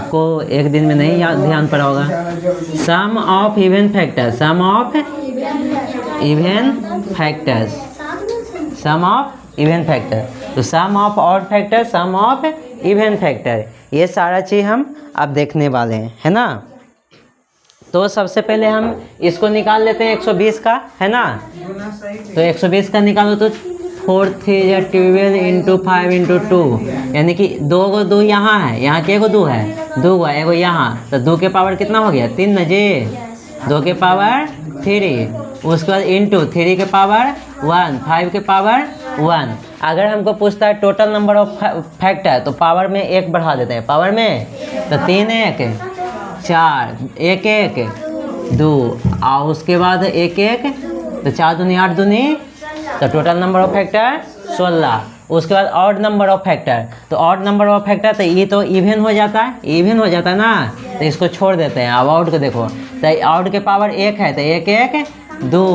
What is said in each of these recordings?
आपको एक दिन में नहीं ध्यान पड़ा होगा। Sum of even factors, sum of even factors, sum of even factor. तो sum of odd factor, sum of even factor, ये सारा चीज़ हम अब देखने वाले हैं, है ना। तो सबसे पहले हम इसको निकाल लेते हैं 120 का, है ना। तो 120 का निकालो तो 4 3 या 12 इंटू 5 इंटू 2, यानी कि 2 को 2 यहाँ है, यहाँ के को 2 है, 2 को एगो यहाँ, तो 2 के पावर कितना हो गया 3 न जी, 2 के पावर 3, उसके बाद इंटू 3 के पावर 1, 5 के पावर 1। अगर हमको पूछता है टोटल नंबर ऑफ फैक्टर तो पावर में 1 बढ़ा देते हैं, पावर में तो 3 1 4 1 1 2 और उसके बाद 1 1 तो 4 दूनी 8 दूनी, तो टोटल नंबर ऑफ फैक्टर 16। उसके बाद ऑड नंबर ऑफ फैक्टर, तो ऑड नंबर ऑफ फैक्टर तो ये तो इवन हो जाता है, इवन हो जाता है ना, तो इसको छोड़ देते हैं। अब ऑड को देखो, तो ऑड के पावर 1 है तो 1 1 2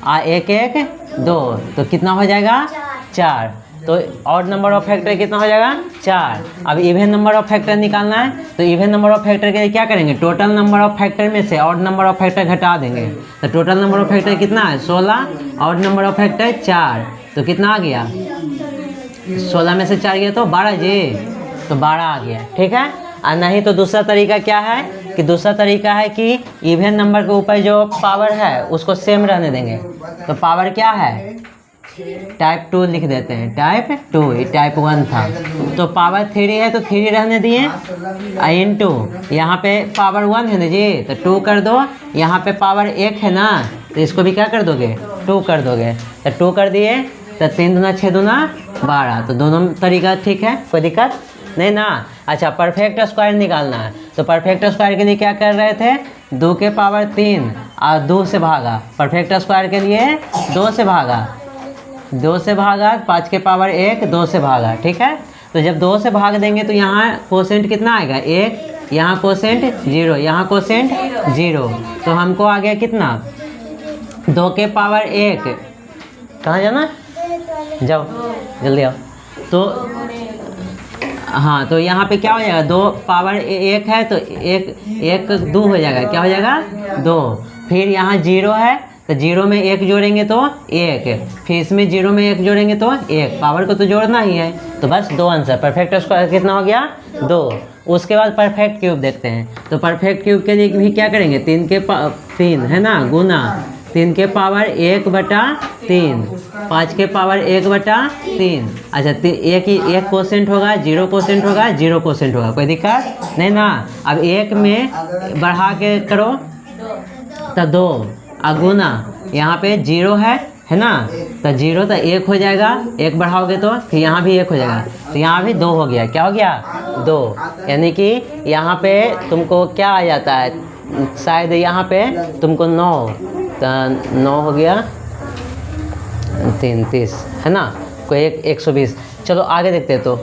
और 1 1 2, तो कितना हो जाएगा 4। तो ऑड नंबर ऑफ फैक्टर कितना हो जाएगा 4। अब इवन नंबर ऑफ फैक्टर निकालना है, तो इवन नंबर ऑफ फैक्टर के लिए क्या करेंगे, टोटल नंबर ऑफ फैक्टर में से ऑड नंबर ऑफ फैक्टर घटा देंगे। तो टोटल नंबर ऑफ फैक्टर कितना है 16, ऑड नंबर ऑफ फैक्टर 4, तो कितना आ गया 16 में से 4 गया तो 12 जी, तो 12 आ गया, ठीक है। और नहीं तो दूसरा तरीका क्या है कि दूसरा तरीका है कि इवन नंबर के ऊपर जो पावर है उसको सेम रहने देंगे। तो पावर क्या है टाइप 2 लिख देते हैं, टाइप 2, ये टाइप 1 था। तो पावर 3 है तो 3 रहने दिए, इंटू यहाँ पे पावर 1 है ना जी, तो 2 कर दो, यहाँ पे पावर 1 है ना, तो इसको भी क्या कर दोगे 2 कर दोगे, तो 2 कर दिए, तो 3 दूना 6 दूना 12। तो दोनों तरीका ठीक है, कोई दिक्कत नहीं ना। अच्छा, परफेक्ट स्क्वायर निकालना है, तो परफेक्ट स्क्वायर के लिए क्या कर रहे थे 2 के पावर 3 और 2 से भागा, परफेक्ट स्क्वायर के लिए 2 से भागा, 2 से भागा, 5 के पावर 1 2 से भागा, ठीक है। तो जब 2 से भाग देंगे तो यहाँ कोसेंट कितना आएगा 1, यहाँ कोसेंट 0, यहाँ कोसेंट 0, तो हमको आ गया कितना 2 के पावर 1, कहाँ जाना जाओ जल्दी आओ। तो हाँ, तो यहाँ पे क्या हो जाएगा 2 पावर 1 है तो 1 2 हो जाएगा, क्या हो जाएगा 2। फिर यहाँ 0 है तो 0 में 1 जोड़ेंगे तो 1, फिर इसमें 0 में 1 जोड़ेंगे तो 1, पावर को तो जोड़ना ही है। तो बस 2 आंसर, परफेक्ट स्क्वायर कितना हो गया 2। उसके बाद परफेक्ट क्यूब देखते हैं, तो परफेक्ट क्यूब के लिए भी क्या करेंगे 3 के 3 है ना, गुना 3 के पावर 1/3, 5 के पावर 1/3। अच्छा, एक कोसेंट होगा, 0 कोसेंट होगा, 0 कोसेंट होगा, कोई दिक्कत नहीं ना। अब 1 में बढ़ा के करो तो 2, गुना यहाँ पे 0 है ना, तो 0 तो 1 हो जाएगा, 1 बढ़ाओगे तो फिर यहाँ भी 1 हो जाएगा, तो यहाँ भी 2 हो गया, क्या हो गया 2। यानी कि यहाँ पे तुमको क्या आ जाता है, शायद यहाँ पे तुमको 9, तो 9 हो गया 3 30 है ना, कोई 120। चलो आगे देखते हैं। तो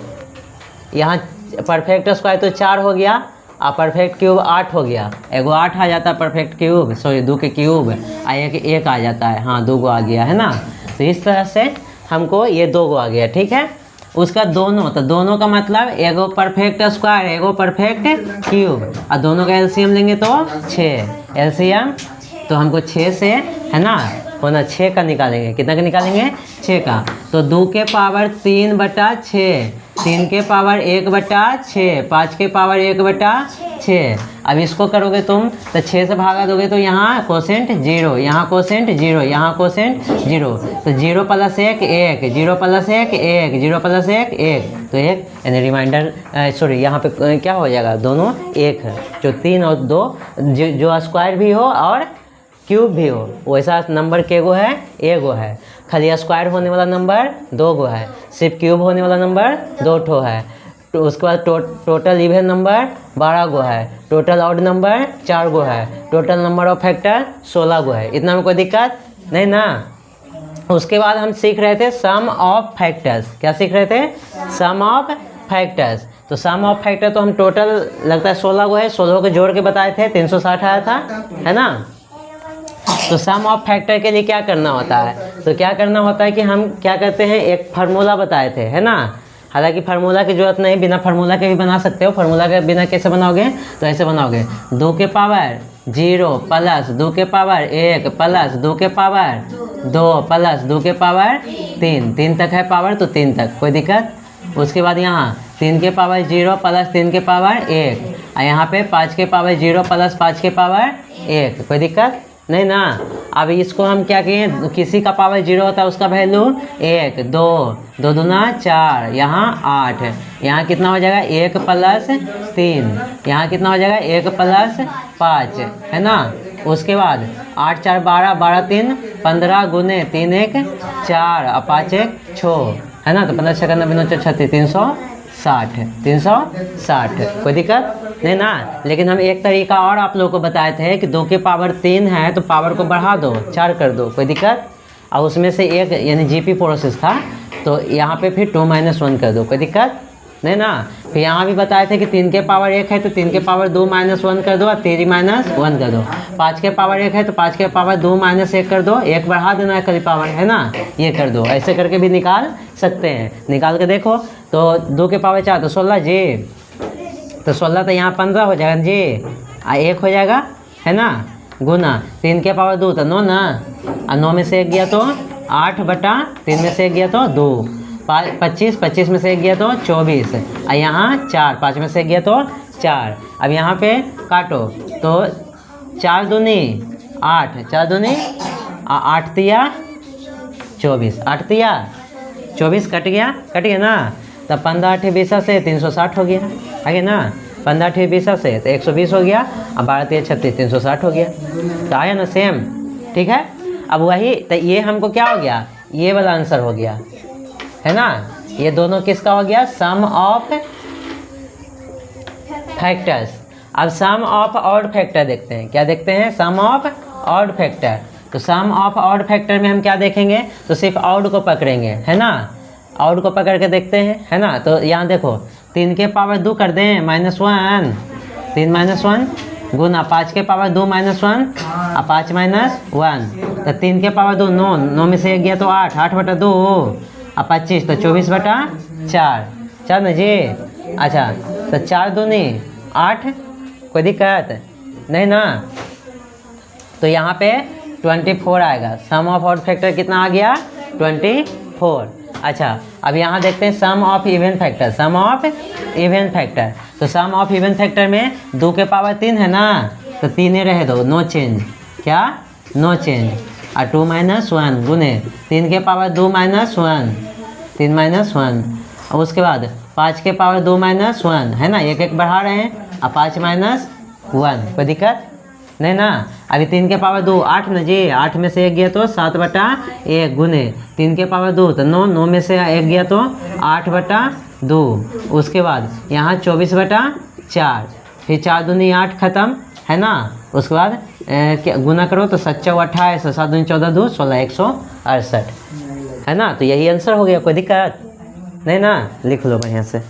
यहाँ परफेक्ट स्क्वायर तो 4 हो गया और परफेक्ट क्यूब 8 हो गया, एगो 8 आ जाता है परफेक्ट क्यूब, सॉरी 2 के क्यूब, एक आ जाता है, हाँ 2 गो आ गया है ना। तो इस तरह से हमको ये 2 गो आ गया, ठीक है। उसका दोनों, तो दोनों का मतलब एगो परफेक्ट स्क्वायर एगो परफेक्ट क्यूब, और दोनों का एलसीएम लेंगे तो 6 एलसीएम, तो हमको 6 से है ना होना 6 का निकालेंगे, कितना का निकालेंगे 6 का। तो 2 के पावर 3/6, 3 के पावर 1/6, 5 के पावर 1/6। अब इसको करोगे तुम तो 6 से भागा दोगे तो यहाँ कोसेंट 0, यहाँ कोसेंट 0, यहाँ कोसेंट 0, तो 0 + 1 1, 0 + 1 1, 0 + 1 1, तो 1 यानी रिमाइंडर, सॉरी यहाँ पे क्या हो जाएगा दोनों 1 है, जो 3 और 2 जो स्क्वायर भी हो और क्यूब भी हो, वैसा नंबर के गो है, एगो है। खाली स्क्वायर होने वाला नंबर 2 गो है, सिर्फ क्यूब होने वाला नंबर 2 ठो है। तो उसके बाद टोटल इवन नंबर 12 गो है, टोटल ऑड नंबर 4 गो है, टोटल नंबर ऑफ फैक्टर 16 गो है। इतना में कोई दिक्कत नहीं ना। उसके बाद हम सीख रहे थे सम ऑफ फैक्टर्स, क्या सीख रहे थे सम ऑफ फैक्टर्स। तो सम ऑफ फैक्टर तो हम टोटल लगता है 16 गो है, 16 को जोड़ के बताए थे 360 आया था, है ना। तो सम ऑफ फैक्टर के लिए क्या करना होता है, तो क्या करना होता है कि हम क्या करते हैं, एक फार्मूला बताए थे, है ना, हालांकि फार्मूला की ज़रूरत नहीं, बिना फार्मूला के भी बना सकते हो। फार्मूला के बिना कैसे बनाओगे, तो ऐसे बनाओगे 2 के पावर 0 प्लस 2 के पावर 1 प्लस 2 के पावर 2 प्लस 2 के पावर 3, 3 तक है पावर तो 3 तक, कोई दिक्कत। उसके बाद यहाँ 3 के पावर 0 प्लस 3 के पावर 1, और यहाँ पे 5 के पावर 0 प्लस 5 के पावर 1, कोई दिक्कत नहीं ना। अब इसको हम क्या किए, किसी का पावर 0 होता है उसका वैल्यू 1 2 2 दूना 4, यहाँ 8, यहाँ कितना हो जाएगा 1 प्लस 3, यहाँ कितना हो जाएगा 1 प्लस 5, है ना। उसके बाद 8 4 12, 12 3 15 गुने 3 1 4 और 5 1 6, है ना। तो 15 6 90 9 36 360, कोई दिक्कत नहीं ना। लेकिन हम एक तरीका और आप लोगों को बताए थे कि 2 के पावर 3 है तो पावर को बढ़ा दो, 4 कर दो, कोई दिक्कत। और उसमें से एक यानी जीपी प्रोसेस था, तो यहाँ पे फिर 2 - 1 कर दो, कोई दिक्कत नहीं ना। फिर यहाँ भी बताए थे कि 3 के पावर 1 है तो 3 के पावर 2 - 1 कर दो और 3 - 1 कर दो। 5 के पावर 1 है तो 5 के पावर 2 - 1 कर दो, 1 बढ़ा देना है कभी पावर, है ना, ये कर दो। ऐसे करके भी निकाल सकते हैं, निकाल के देखो। तो 2 के पावर 4 तो 16 जी, तो 16 तो यहाँ 15 हो जाएगा जी, 1 हो जाएगा, है ना, गुना 3 के पावर 2 तो 9 ना, और 9 में से 1 गया तो 8 बटा 3 में से 1 गया तो 2, 25 25 में से 1 गया तो 24, और यहाँ 4 5 में से 1 गया तो 4। अब यहाँ पे काटो तो 4 दूनी 8, 4 दूनी 8 तिया 24, 8 तिया 24 कट गया ना। तब 15 8 20 से 360 हो गया, आगे ना। 15 8 20 से तो 120 हो गया, और 12 3 36 360 हो गया, तो आया ना सेम, ठीक है। अब वही तो ये हमको क्या हो गया, ये वाला आंसर हो गया, है ना। ये दोनों किसका हो गया, सम ऑफ फैक्टर्स। अब सम ऑफ ऑड फैक्टर देखते हैं, क्या देखते हैं, सम ऑफ ऑड फैक्टर। तो सम ऑफ ऑड फैक्टर में हम क्या देखेंगे, तो सिर्फ ऑड को पकड़ेंगे, है ना, ऑड को पकड़ के देखते हैं, है ना। तो यहाँ देखो 3 के पावर 2 कर दें -1, 3 - 1 गुना 5 के पावर 2 - 1 और 5 - 1, तो 3 के पावर 2 9, 9 में से 1 गया तो 8, 8 बटा 2 और 25 तो 24 बटा 4 ना जी। अच्छा तो 4 दूनी 8, कोई दिक्कत नहीं ना। तो यहाँ पे 24 आएगा, सम ऑफ ऑड फैक्टर कितना आ गया 24। अच्छा अब यहाँ देखते हैं sum of even factor, sum of even factor. तो सम ऑफ इवन फैक्टर में 2 के पावर 3 है ना, तो 3 ही रह दो, नो चेंज, क्या नो चेंज, और 2 - 1 गुने 3 के पावर 2 - 1, 3 - 1, और उसके बाद 5 के पावर 2 - 1, है ना, एक एक बढ़ा रहे हैं, और 5 - 1, कोई दिक्कत नहीं ना। अभी 3 के पावर 2 8 ना जी, 8 में से 1 गया तो 7 बटा 1 गुने 3 के पावर 2 तो 9, 9 में से 1 गया तो 8 बटा 2। उसके बाद यहाँ 24 बटा 4, फिर 4 दूनी 8 खत्म, है ना। उसके बाद क्या गुना करो तो 7 × 28, 7 दूनी 14 2 16 168, है ना। तो यही आंसर हो गया, कोई दिक्कत नहीं ना, लिख लो बढ़िया से।